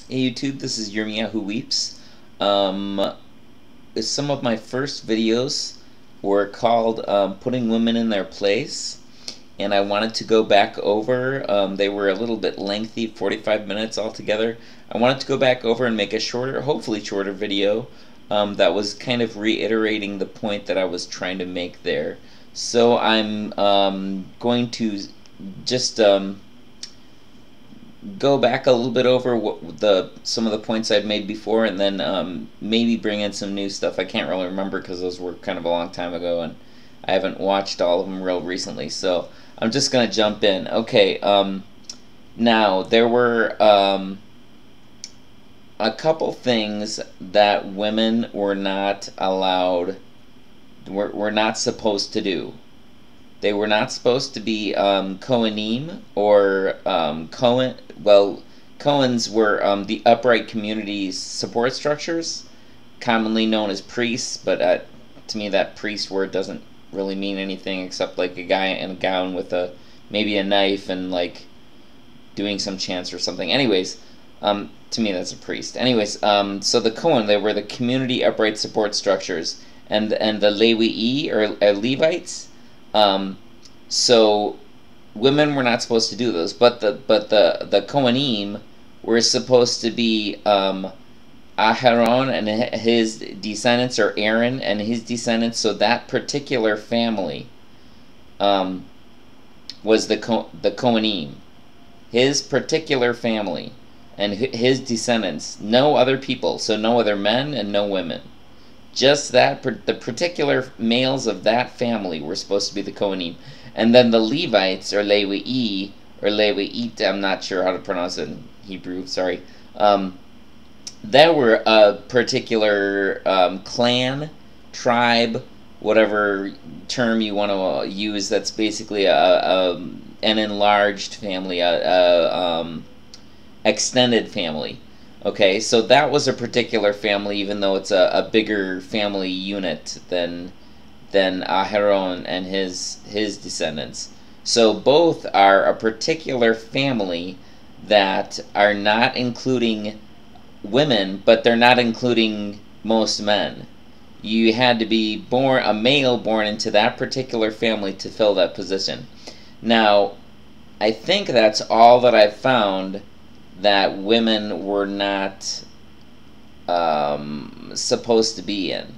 Hey YouTube, this is Yirmiya Who Weeps. Um, some of my first videos were called Putting Women in Their Place, and I wanted to go back over. They were a little bit lengthy, 45 minutes altogether. I wanted to go back over and make a shorter, hopefully shorter video that was kind of reiterating the point that I was trying to make there. So I'm going to just go back a little bit over some of the points I've made before, and then maybe bring in some new stuff. I can't really remember because those were kind of a long time ago, and I haven't watched all of them real recently. So I'm just gonna jump in. Okay. Now there were a couple things that women were not allowed, were not supposed to do. They were not supposed to be Kohanim or Cohen. Well, Cohens were the upright community support structures, commonly known as priests. But to me, that priest word doesn't really mean anything except like a guy in a gown with maybe a knife and like doing some chants or something. Anyways, to me that's a priest. Anyways, so the Cohen, they were the community upright support structures, and the Lewi or Levites. So women were not supposed to do those, but the Kohanim were supposed to be Aharon and his descendants, or Aaron and his descendants. So that particular family was the Kohanim, his particular family and his descendants. No other people, so no other men and no women. Just that, the particular males of that family were supposed to be the Kohanim. And then the Levites, or Lewi, or Lewiite, I'm not sure how to pronounce it in Hebrew, sorry. They were a particular clan, tribe, whatever term you want to use, that's basically an enlarged family, extended family. Okay, so that was a particular family, even though it's a bigger family unit than Aharon and his descendants. So both are a particular family that are not including women, but they're not including most men. You had to be a male born into that particular family to fill that position. Now, I think that's all that I've found that women were not supposed to be in.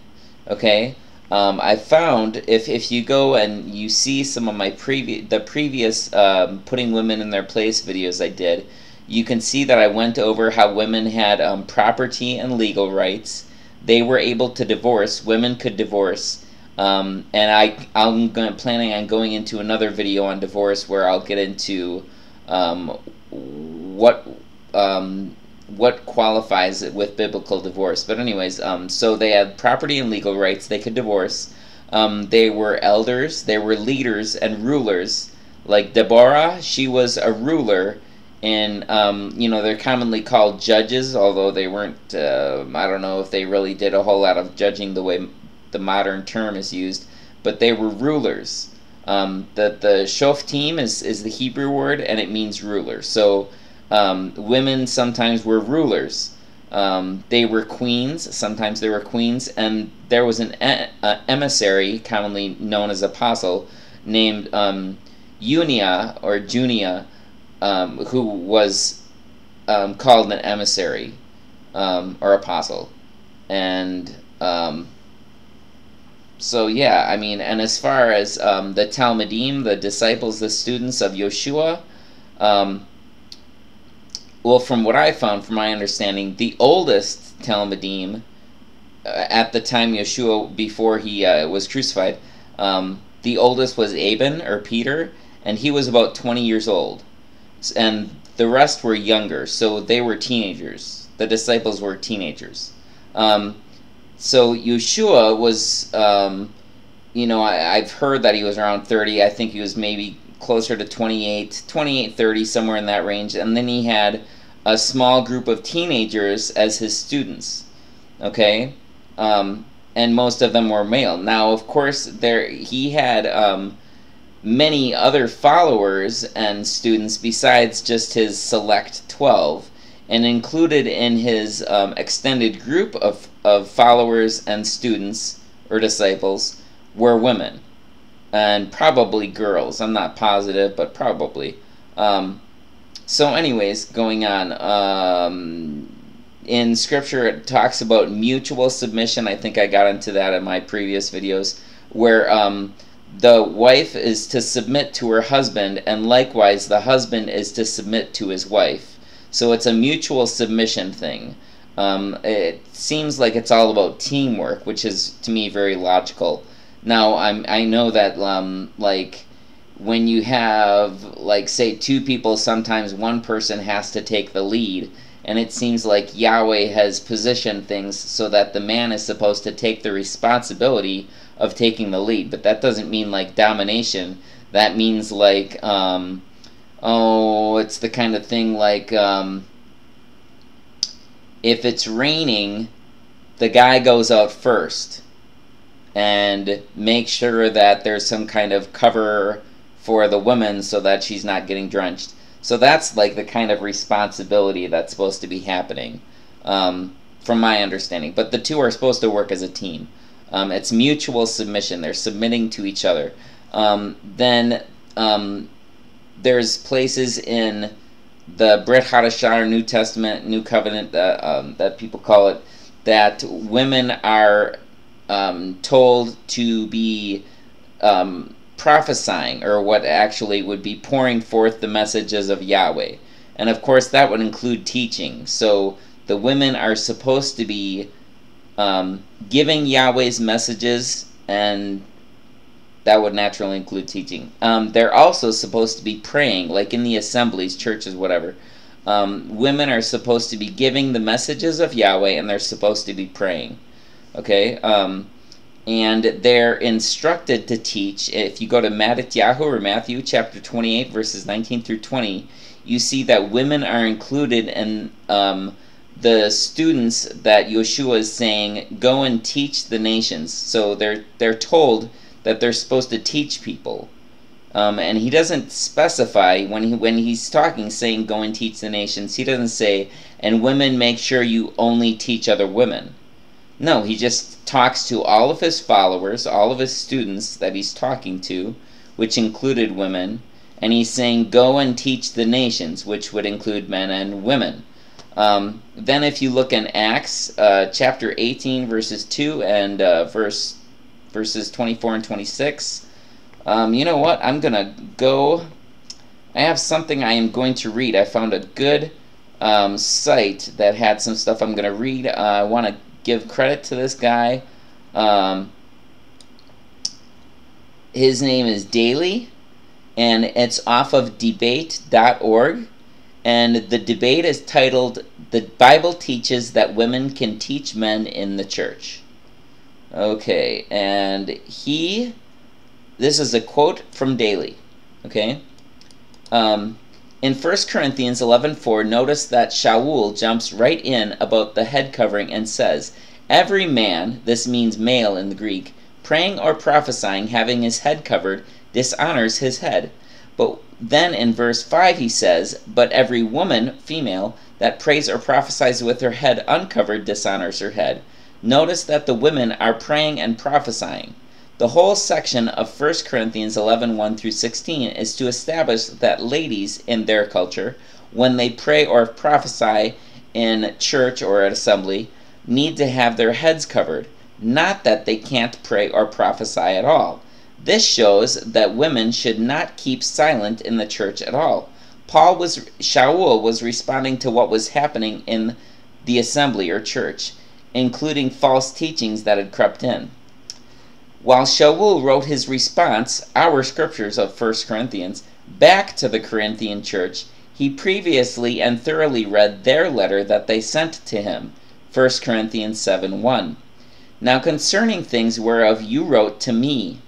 Okay, I found if you go and you see some of my previous putting women in their place videos I did, you can see that I went over how women had property and legal rights. They were able to divorce. Women could divorce. And I'm planning on going into another video on divorce where I'll get into what qualifies it with biblical divorce. But anyways, so they had property and legal rights. They could divorce. They were elders. They were leaders and rulers. Like Deborah, she was a ruler, and they're commonly called judges, although they weren't. I don't know if they really did a whole lot of judging the way the modern term is used, but they were rulers. The shoftim is the Hebrew word, and it means ruler. So women sometimes were rulers. They were queens. Sometimes they were queens, and there was an emissary, commonly known as apostle, named Unia or Junia, who was called an emissary or apostle. And so yeah, I mean, and as far as the Talmudim, the disciples, the students of Yeshua, well, from what I found, from my understanding, the oldest Talmudim at the time Yeshua, before he was crucified, the oldest was Aben, or Peter, and he was about 20 years old. And the rest were younger, so they were teenagers. The disciples were teenagers. So Yeshua was, I've heard that he was around 30. I think he was maybe closer to 28, 30, somewhere in that range. And then he had a small group of teenagers as his students. Okay? And most of them were male. Now, of course, he had many other followers and students besides just his select 12. and included in his extended group of followers and students or disciples were women, and probably girls. I'm not positive, but probably. So anyways, going on, in Scripture it talks about mutual submission. I think I got into that in my previous videos, where the wife is to submit to her husband, and likewise the husband is to submit to his wife. So it's a mutual submission thing. It seems like it's all about teamwork, which is, to me, very logical. Now, I know that, like, when you have, like, say, two people, sometimes one person has to take the lead, and it seems like Yahweh has positioned things so that the man is supposed to take the responsibility of taking the lead. But that doesn't mean, like, domination. That means, like, it's the kind of thing like, if it's raining, the guy goes out first and makes sure that there's some kind of cover for the woman so that she's not getting drenched. So that's like the kind of responsibility that's supposed to be happening, from my understanding. But the two are supposed to work as a team. It's mutual submission. They're submitting to each other. Then there's places in the Brit Hadashah, New Testament, New Covenant, that people call it, that women are told to be prophesying, or what actually would be pouring forth the messages of Yahweh. And of course that would include teaching. So the women are supposed to be giving Yahweh's messages, and that would naturally include teaching. They're also supposed to be praying, like in the assemblies, churches, whatever. Women are supposed to be giving the messages of Yahweh, and they're supposed to be praying. Okay? And they're instructed to teach. If you go to Matityahu, or Matthew chapter 28, verses 19 through 20, you see that women are included in the students that Yeshua is saying, go and teach the nations. So they're told that they're supposed to teach people. And he doesn't specify, when he's talking, saying go and teach the nations, he doesn't say, and women, make sure you only teach other women. No, he just talks to all of his followers, all of his students that he's talking to, which included women, and he's saying go and teach the nations, which would include men and women. Then if you look in Acts chapter 18, verses 2 and verses 24 and 26, you know what? I'm going to go. I have something I am going to read. I found a good site that had some stuff I'm going to read. I want to give credit to this guy. His name is Daly, and it's off of debate.org. And the debate is titled, "The Bible Teaches That Women Can Teach Men in the Church." Okay, and this is a quote from Daly. Okay? In 1 Corinthians 11:4, notice that Shaul jumps right in about the head covering and says, every man, this means male in the Greek, praying or prophesying having his head covered dishonors his head. But then in verse 5 he says, but every woman, female, that prays or prophesies with her head uncovered dishonors her head. Notice that the women are praying and prophesying. The whole section of 1 Corinthians 11:1 through 16 is to establish that ladies, in their culture, when they pray or prophesy in church or at assembly, need to have their heads covered, not that they can't pray or prophesy at all. This shows that women should not keep silent in the church at all. Shaul was responding to what was happening in the assembly or church, including false teachings that had crept in. While Shaul wrote his response, our scriptures of 1 Corinthians, back to the Corinthian church, he previously and thoroughly read their letter that they sent to him, 1 Corinthians 7:1. Now concerning things whereof you wrote to me.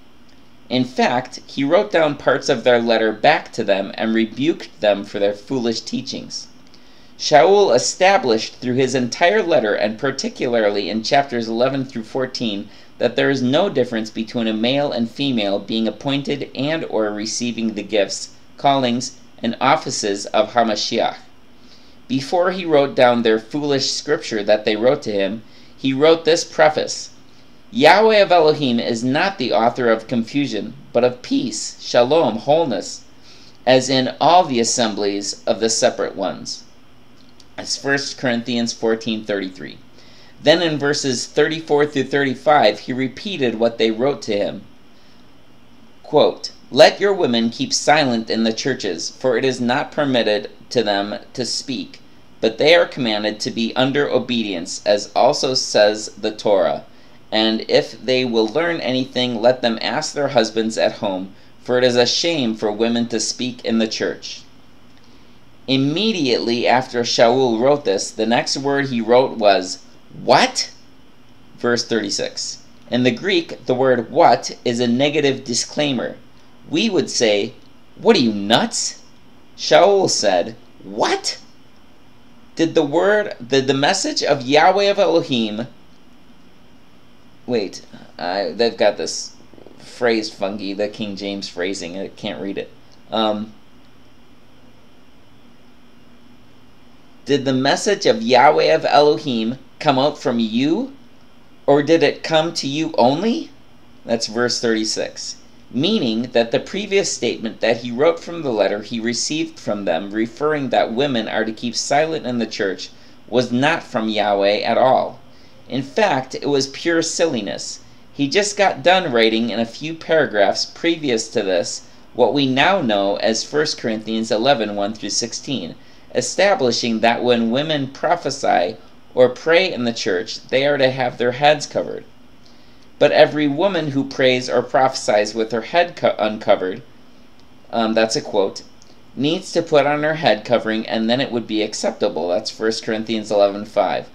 In fact, he wrote down parts of their letter back to them and rebuked them for their foolish teachings. Shaul established through his entire letter, and particularly in chapters 11 through 14, that there is no difference between a male and female being appointed and or receiving the gifts, callings, and offices of Hamashiach. Before he wrote down their foolish scripture that they wrote to him, he wrote this preface: Yahweh of Elohim is not the author of confusion, but of peace, shalom, wholeness, as in all the assemblies of the separate ones. That's 1 Corinthians 14:33. Then in verses 34 through 35, he repeated what they wrote to him. Quote, Let your women keep silent in the churches, for it is not permitted to them to speak, but they are commanded to be under obedience, as also says the Torah. And if they will learn anything, let them ask their husbands at home, for it is a shame for women to speak in the church. Immediately after Shaul wrote this, the next word he wrote was, What? Verse 36. In the Greek, the word what is a negative disclaimer. We would say, What are you, nuts? Shaul said, What? Did the message of Yahweh of Elohim... Wait, they've got this phrase funky, the King James phrasing. I can't read it. Did the message of Yahweh of Elohim come out from you, or did it come to you only? That's verse 36. Meaning that the previous statement that he wrote from the letter he received from them, referring that women are to keep silent in the church, was not from Yahweh at all. In fact, it was pure silliness. He just got done writing in a few paragraphs previous to this what we now know as 1 Corinthians 11, 1 through 16, establishing that when women prophesy or pray in the church, they are to have their heads covered. But every woman who prays or prophesies with her head uncovered, that's a quote, needs to put on her head covering, and then it would be acceptable. That's 1 Corinthians 11:5.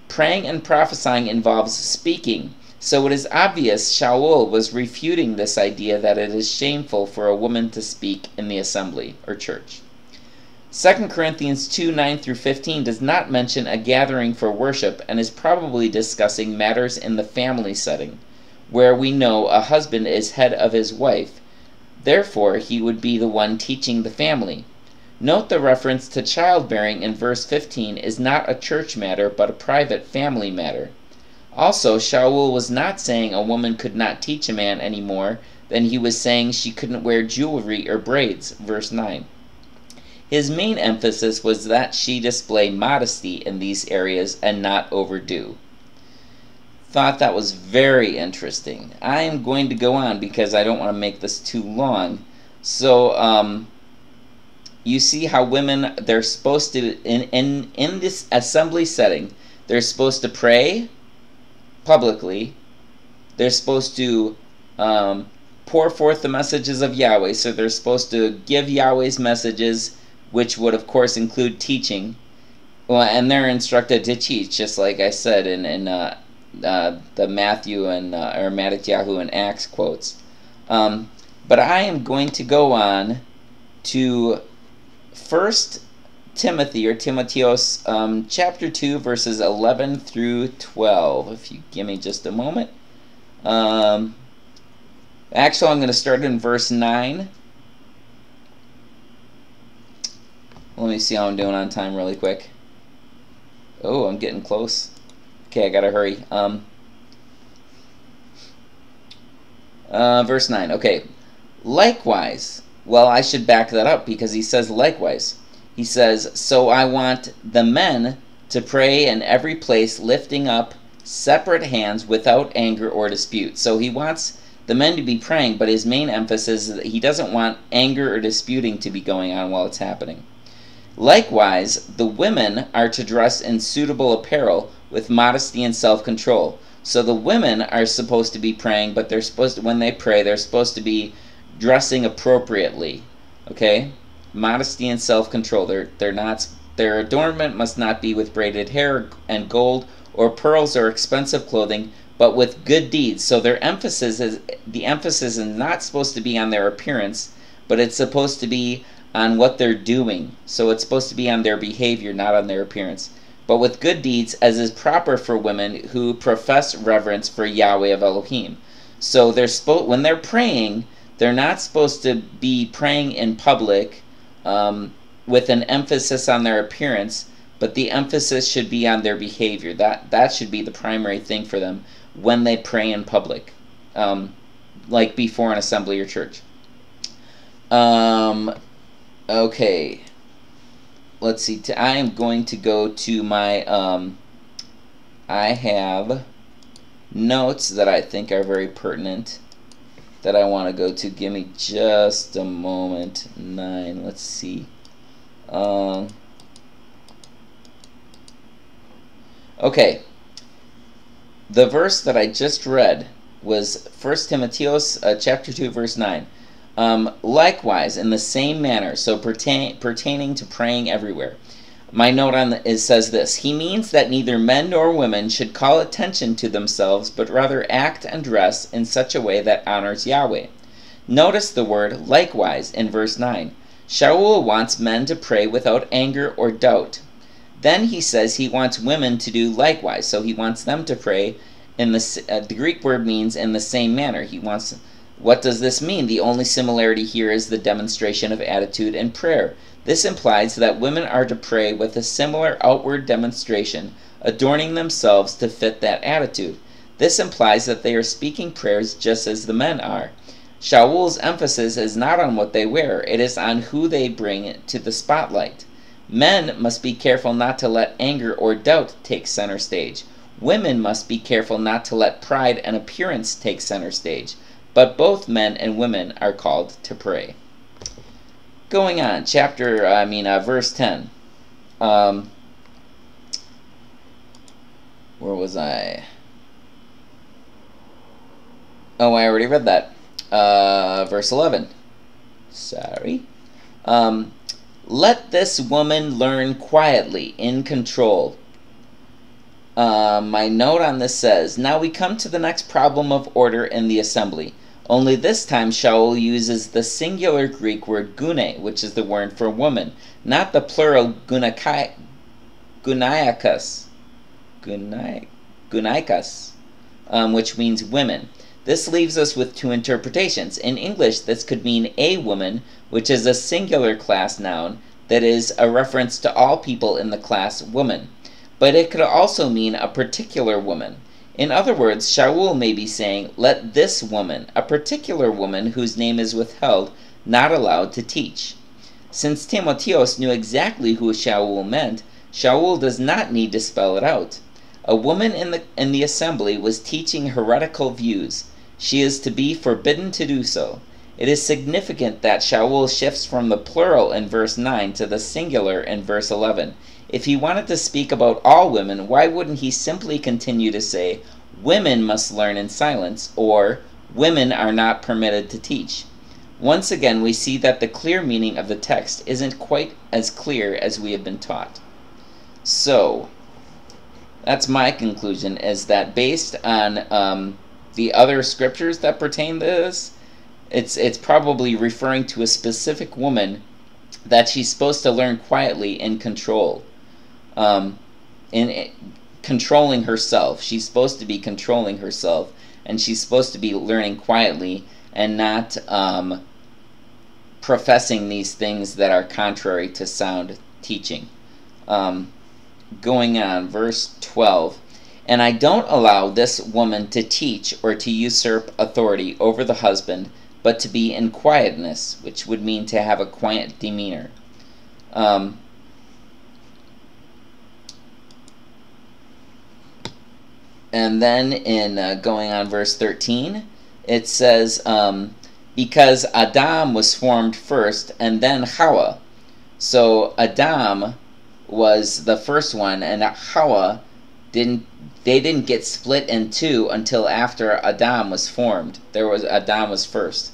Praying and prophesying involves speaking, so it is obvious Shaul was refuting this idea that it is shameful for a woman to speak in the assembly or church. 2 Corinthians 2, 9 through 15 does not mention a gathering for worship and is probably discussing matters in the family setting, where we know a husband is head of his wife. Therefore, he would be the one teaching the family. Note the reference to childbearing in verse 15 is not a church matter, but a private family matter. Also, Shaul was not saying a woman could not teach a man any more than he was saying she couldn't wear jewelry or braids, verse 9. His main emphasis was that she display modesty in these areas and not overdo. Thought that was very interesting. I am going to go on because I don't want to make this too long. So, you see how women, they're supposed to, in this assembly setting, they're supposed to pray publicly. They're supposed to pour forth the messages of Yahweh. So they're supposed to give Yahweh's messages, which would of course include teaching. Well, and they're instructed to teach, just like I said in the Matthew and or Matityahu and Acts quotes. But I am going to go on to 1 Timothy or Timotheos chapter 2 verses 11 through 12. If you give me just a moment. Actually, I'm going to start in verse 9. Let me see how I'm doing on time really quick. Oh, I'm getting close. Okay, I gotta hurry. Verse 9. Okay. Likewise. Well, I should back that up because he says likewise. He says, so I want the men to pray in every place, lifting up separate hands without anger or dispute. So he wants the men to be praying, but his main emphasis is that he doesn't want anger or disputing to be going on while it's happening. Likewise, the women are to dress in suitable apparel with modesty and self-control. So the women are supposed to be praying, but they're supposed to, when they pray, they're supposed to be dressing appropriately. Okay? Modesty and self-control. Their adornment must not be with braided hair and gold or pearls or expensive clothing, but with good deeds. So the emphasis is not supposed to be on their appearance, but it's supposed to be on what they're doing. So it's supposed to be on their behavior, not on their appearance. But with good deeds, as is proper for women who profess reverence for Yahweh of Elohim. So when they're praying, they're not supposed to be praying in public with an emphasis on their appearance, but the emphasis should be on their behavior. That should be the primary thing for them when they pray in public, like before an assembly or church. Okay, let's see. I am going to go to my, I have notes that I think are very pertinent that I want to go to. Give me just a moment. 9, let's see. Okay, the verse that I just read was 1 Timothy chapter 2, verse 9. Likewise, in the same manner, so pertaining to praying everywhere. My note on it says this: he means that neither men nor women should call attention to themselves, but rather act and dress in such a way that honors Yahweh. Notice the word likewise in verse 9. Shaul wants men to pray without anger or doubt. Then he says he wants women to do likewise, so he wants them to pray in the Greek word means in the same manner. He wants. What does this mean? The only similarity here is the demonstration of attitude in prayer. This implies that women are to pray with a similar outward demonstration, adorning themselves to fit that attitude. This implies that they are speaking prayers just as the men are. Shaul's emphasis is not on what they wear, it is on who they bring to the spotlight. Men must be careful not to let anger or doubt take center stage. Women must be careful not to let pride and appearance take center stage. But both men and women are called to pray. Going on, verse 10. Where was I? Oh, I already read that. Verse 11. Sorry. Let this woman learn quietly, in control. My note on this says, now we come to the next problem of order in the assembly. Only this time Shaul uses the singular Greek word gune, which is the word for woman, not the plural gunaikas, which means women. This leaves us with two interpretations. In English, this could mean a woman, which is a singular class noun that is a reference to all people in the class woman. But it could also mean a particular woman. In other words, Shaul may be saying, let this woman, a particular woman whose name is withheld, not allowed to teach. Since Timotheus knew exactly who Shaul meant, Shaul does not need to spell it out. A woman in the assembly was teaching heretical views. She is to be forbidden to do so. It is significant that Shaul shifts from the plural in verse 9 to the singular in verse 11. If he wanted to speak about all women, why wouldn't he simply continue to say, women must learn in silence, or women are not permitted to teach? Once again, we see that the clear meaning of the text isn't quite as clear as we have been taught. So, that's my conclusion, is that based on the other scriptures that pertain to this, it's probably referring to a specific woman that she's supposed to learn quietly in control. Controlling herself. She's supposed to be controlling herself, and she's supposed to be learning quietly and not professing these things that are contrary to sound teaching. Going on, verse 12. And I don't allow this woman to teach or to usurp authority over the husband, but to be in quietness, which would mean to have a quiet demeanor. And then in going on verse 13, it says, because Adam was formed first and then Hawa. So Adam was the first one, and Hawa didn't get split in two until after Adam was formed. Adam was first.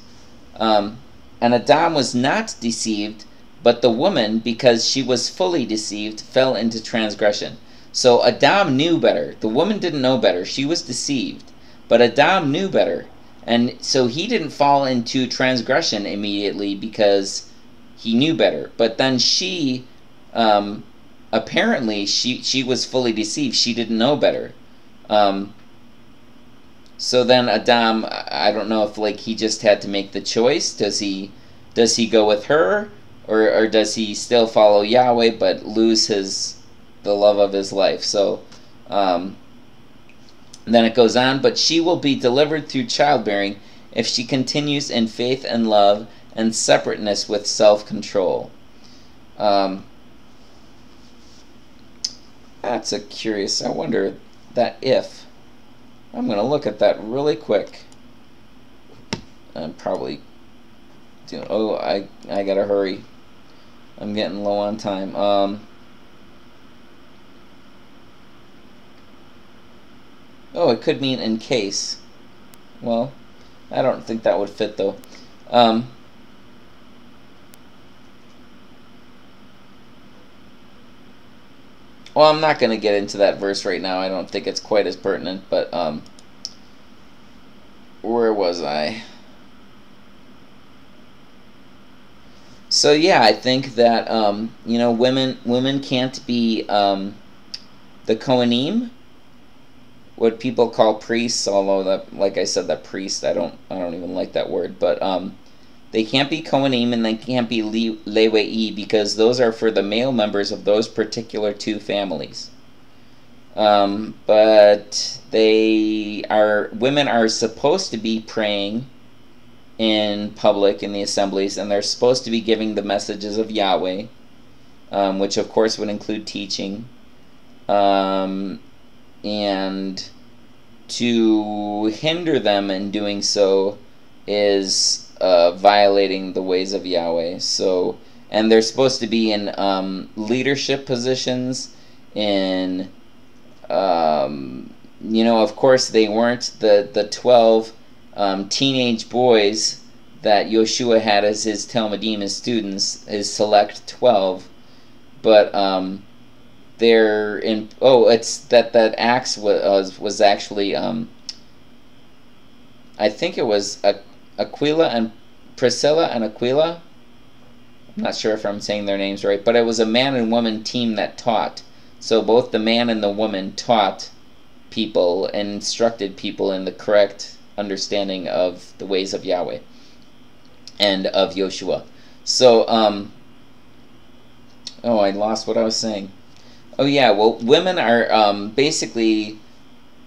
And Adam was not deceived, but the woman, because she was fully deceived, fell into transgression. So Adam knew better. The woman didn't know better. She was deceived. But Adam knew better. And so he didn't fall into transgression immediately because he knew better. But then she, apparently, she was fully deceived. She didn't know better. So then Adam, I don't know if he just had to make the choice. Does he go with her? Or does he still follow Yahweh but lose his the love of his life. So then it goes on, but she will be delivered through childbearing if she continues in faith and love and separateness with self-control. That's a curious, I wonder that if. I'm going to look at that really quick. I'm probably doing, oh, I got to hurry. I'm getting low on time. Oh, it could mean in case. Well, I don't think that would fit though. Well, I'm not going to get into that verse right now. I don't think it's quite as pertinent, but where was I? So yeah, I think that you know, women can't be the Kohanim, what people call priests. Although that, like I said, that priest, I don't even like that word, but they can't be Kohanim and they can't be Lewei, because those are for the male members of those particular two families. But women are supposed to be praying in public in the assemblies, and they're supposed to be giving the messages of Yahweh, which of course would include teaching, and to hinder them in doing so is violating the ways of Yahweh. So, and they're supposed to be in leadership positions. In you know, of course, they weren't the 12 teenage boys that Yoshua had as his Talmudim, his students, his select 12, but they're in. Oh, it's that Acts was actually I think it was Aquila and Priscilla and Aquila. I'm not sure if I'm saying their names right, but it was a man and woman team that taught. So both the man and the woman taught people and instructed people in the correct understanding of the ways of Yahweh and of Yoshua. So, oh, I lost what I was saying. Oh yeah, well, women are basically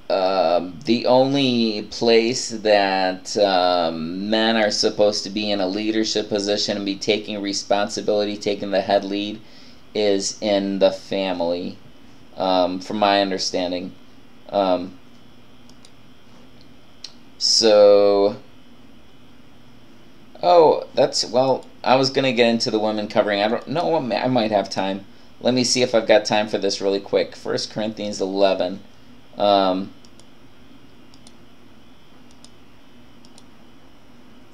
the only place that men are supposed to be in a leadership position and be taking responsibility, taking the head lead, is in the family, from my understanding. So, oh, that's, well, I was going to get into the women covering. I don't know, I might have time. Let me see if I've got time for this really quick. 1 Corinthians 11. 1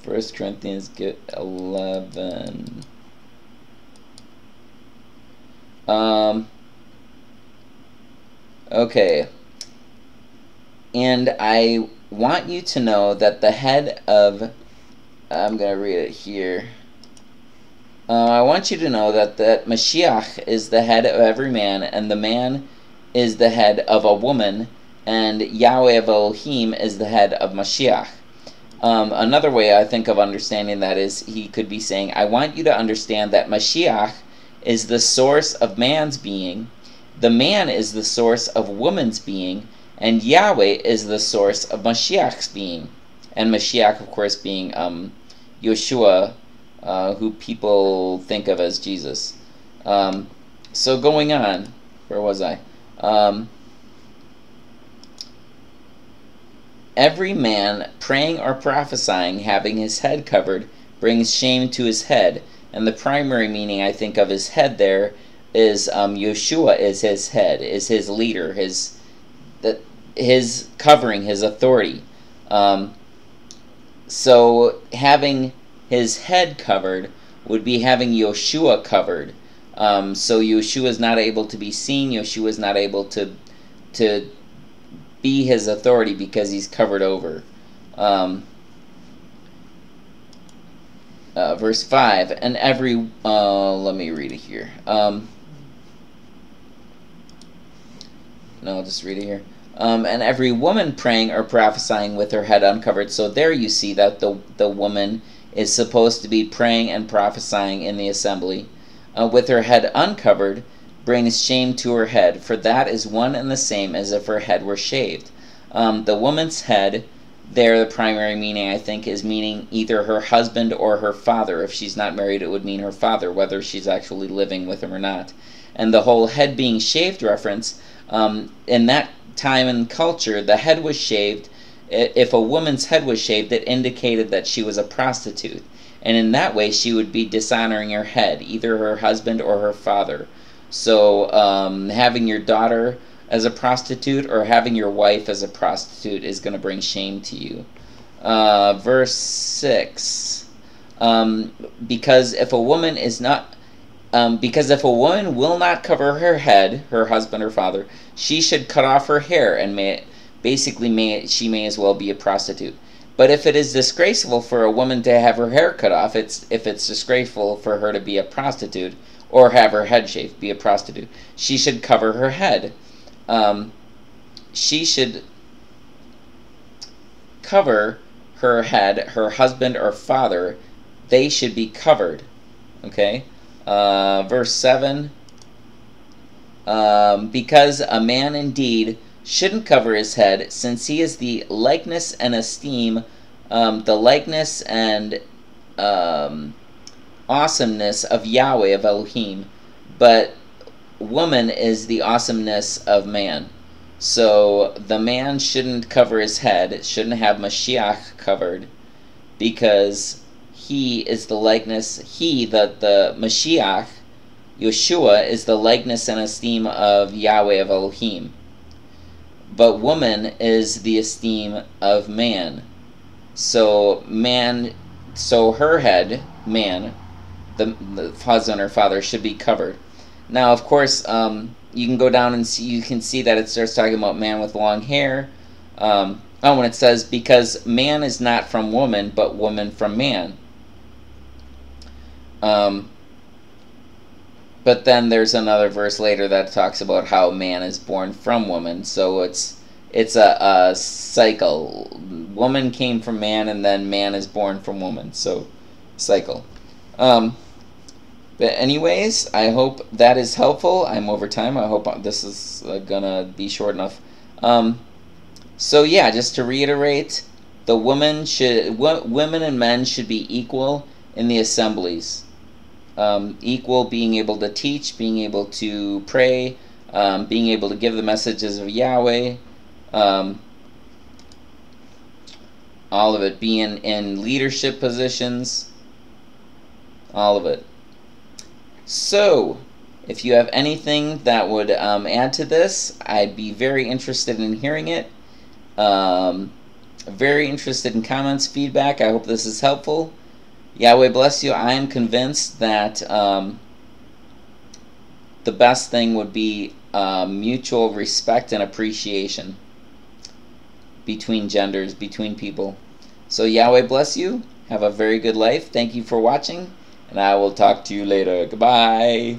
Corinthians 11. Okay. And I want you to know that the head of, I'm going to read it here. I want you to know that Mashiach is the head of every man, and the man is the head of a woman, and Yahweh of Elohim is the head of Mashiach. Another way I think of understanding that is, he could be saying, I want you to understand that Mashiach is the source of man's being, the man is the source of woman's being, and Yahweh is the source of Mashiach's being. And Mashiach, of course, being Yeshua, who people think of as Jesus. So going on, where was I? Every man praying or prophesying, having his head covered, brings shame to his head. And the primary meaning, I think, of his head there is Yeshua is his head, is his leader, his covering, his authority. So having his head covered would be having Yeshua covered. So Yeshua is not able to be seen. Yeshua is not able to be his authority because he's covered over. Verse 5, and every, let me read it here. No, I'll just read it here. And every woman praying or prophesying with her head uncovered. So there you see that the woman is supposed to be praying and prophesying in the assembly with her head uncovered, brings shame to her head, for that is one and the same as if her head were shaved. The woman's head, there the primary meaning, I think, is meaning either her husband or her father. If she's not married, it would mean her father, whether she's actually living with him or not. And the whole head being shaved reference, in that time and culture, the head was shaved. If a woman's head was shaved, it indicated that she was a prostitute. And in that way, she would be dishonoring her head, either her husband or her father. So having your daughter as a prostitute or having your wife as a prostitute is going to bring shame to you. Verse 6. Because if a woman will not cover her head, her husband or father, she should cut off her hair, and she may as well be a prostitute. But if it is disgraceful for a woman to have her hair cut off, if it's disgraceful for her to be a prostitute or have her head shaved, be a prostitute, she should cover her head. She should cover her head, her husband or father, they should be covered. Okay? Verse 7, because a man indeed shouldn't cover his head, since he is the likeness and esteem, the likeness and awesomeness of Yahweh, of Elohim, but woman is the awesomeness of man. So the man shouldn't cover his head, shouldn't have Mashiach covered, because he is the likeness, the Mashiach, Yeshua, is the likeness and esteem of Yahweh, of Elohim. But woman is the esteem of man. So her head, man, the husband or father, should be covered. Now, of course, you can go down and you can see that it starts talking about man with long hair. When it says, because man is not from woman, but woman from man. But then there's another verse later that talks about how man is born from woman. So it's a cycle. Woman came from man, and then man is born from woman. So cycle. But anyways, I hope that is helpful. I'm over time. I hope this is gonna be short enough. So yeah, just to reiterate, women and men should be equal in the assemblies. Equal, being able to teach, being able to pray, being able to give the messages of Yahweh, all of it, being in leadership positions, all of it. So, if you have anything that would add to this, I'd be very interested in hearing it. Very interested in comments, feedback. I hope this is helpful. Yahweh bless you. I am convinced that the best thing would be mutual respect and appreciation between genders, between people. So Yahweh bless you. Have a very good life. Thank you for watching, and I will talk to you later. Goodbye.